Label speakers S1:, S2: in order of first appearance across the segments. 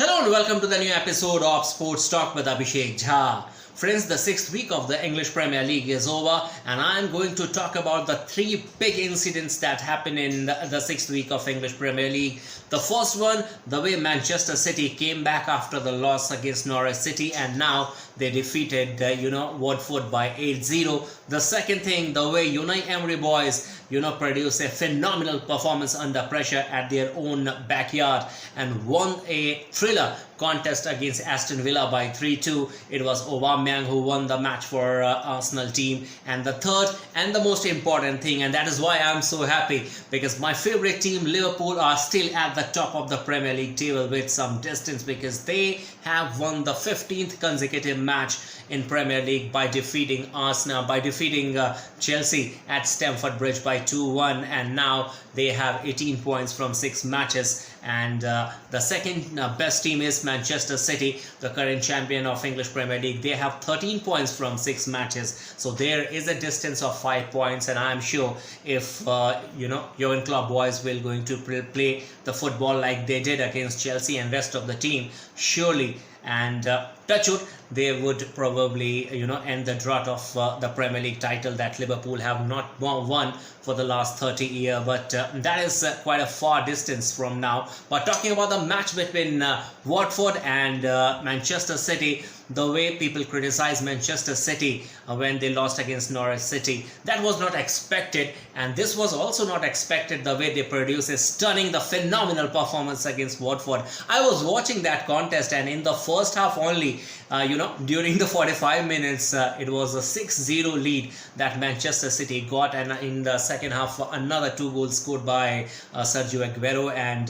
S1: Hello and welcome to the new episode of Sports Talk with Abhishek Jha. Friends, the sixth week of the English Premier League is over and I am going to talk about the three big incidents that happened in the sixth week of English Premier League. The first one, the way Manchester City came back after the loss against Norwich City and now they defeated, Watford by 8-0. The second thing, the way Unai Emery boys, produced a phenomenal performance under pressure at their own backyard and won a thriller contest against Aston Villa by 3-2. It was Aubameyang who won the match for Arsenal team. And the third and the most important thing, and that is why I'm so happy, because my favorite team Liverpool are still at the top of the Premier League table with some distance, because they have won the 15th consecutive match in Premier League by defeating Chelsea at Stamford Bridge by 2-1, and now they have 18 points from 6 matches. And the second best team is Manchester City, the current champion of English Premier League. They have 13 points from 6 matches, so there is a distance of 5 points. And I'm sure if Jurgen Klopp boys will going to play the football like they did against Chelsea and rest of the team, surely and touch wood, they would probably end the drought of the Premier League title that Liverpool have not won for the last 30 years. But that is quite a far distance from now. But talking about the match between Watford and Manchester City, the way people criticize Manchester City when they lost against Norwich City, that was not expected, and this was also not expected, the way they produced a stunning, the phenomenal performance against Watford. I was watching that contest, and in the first half only, during the 45 minutes, it was a 6-0 lead that Manchester City got, and in the second half, another 2 goals scored by Sergio Aguero and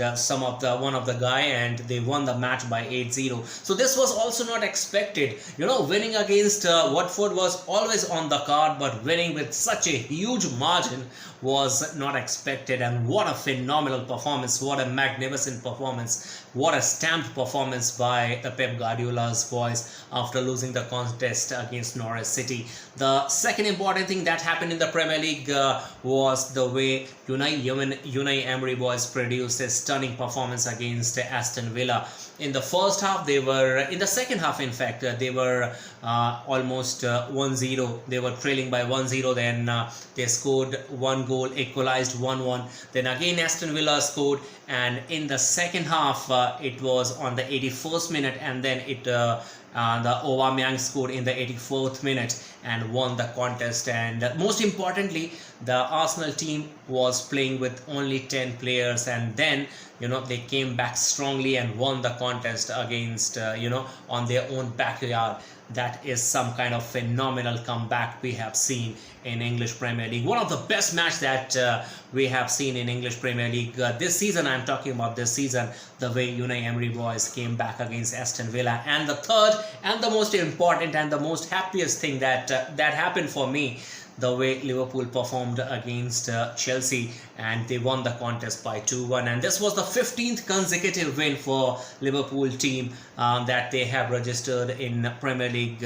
S1: one of the guy, and they won the match by 8-0. So this was also not expected. Winning against Watford was always on the card, but winning with such a huge margin was not expected. And what a phenomenal performance, what a magnificent performance, what a stamped performance by the Pep Guardiola's boys after losing the contest against Norwich City. The second important thing that happened in the Premier League was the way Unai Emery boys produced a stunning performance against Aston Villa. In the first half, in the second half, in fact, they were almost 1-0. They were trailing by 1-0. Then they scored 1 goal, equalized 1-1. Then again, Aston Villa scored. And in the second half, it was on the 81st minute. And then the Aubameyang scored in the 84th minute and won the contest. And most importantly, the Arsenal team was playing with only 10 players, and then they came back strongly and won the contest against on their own backyard. That is some kind of phenomenal comeback we have seen in English Premier League. One of the best match that we have seen in English Premier League this season. I'm talking about this season, the way Unai Emery boys came back against Aston Villa. And the third and the most important and the most happiest thing that happened for me, the way Liverpool performed against Chelsea, and they won the contest by 2-1. And this was the 15th consecutive win for Liverpool team that they have registered in Premier League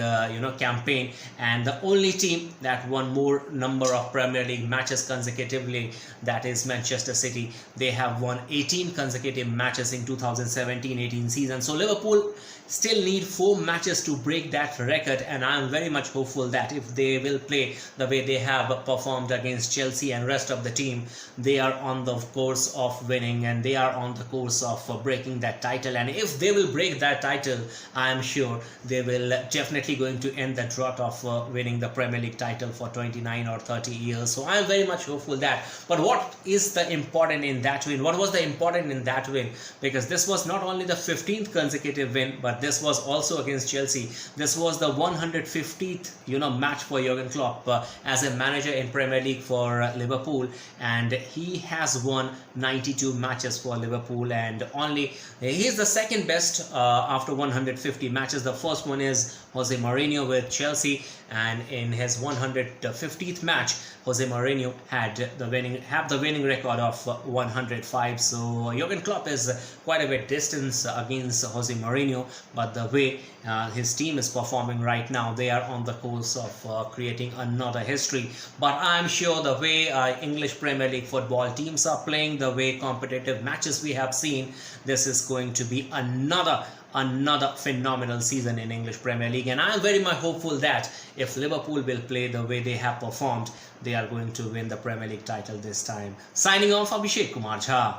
S1: campaign, and the only team that won more number of Premier League matches consecutively, that is Manchester City. They have won 18 consecutive matches in 2017-18 season. So Liverpool still need 4 matches to break that record, and I am very much hopeful that if they will play the way they have performed against Chelsea and rest of the team, they are on the course of winning and they are on the course of breaking that title. And if they will break that title, I am sure they will definitely going to end the drought of winning the Premier League title for 29 or 30 years. So I am very much hopeful that. But what is the important in that win? What was the important in that win? Because this was not only the 15th consecutive win, but this was also against Chelsea. This was the 150th match for Jurgen Klopp as a manager in Premier League for Liverpool, and he has won 92 matches for Liverpool, and he is the second best after 150 matches. The first one is Jose Mourinho with Chelsea, and in his 150th match, Jose Mourinho had the winning record of 105. So Jurgen Klopp is quite a bit distance against Jose Mourinho, but the way his team is performing right now, they are on the course of creating another history. But I'm sure the way English Premier League football teams are playing, the way competitive matches we have seen, this is going to be another phenomenal season in English Premier League. And I'm very much hopeful that if Liverpool will play the way they have performed, they are going to win the Premier League title this time. Signing off, Abhishek Kumar Jha.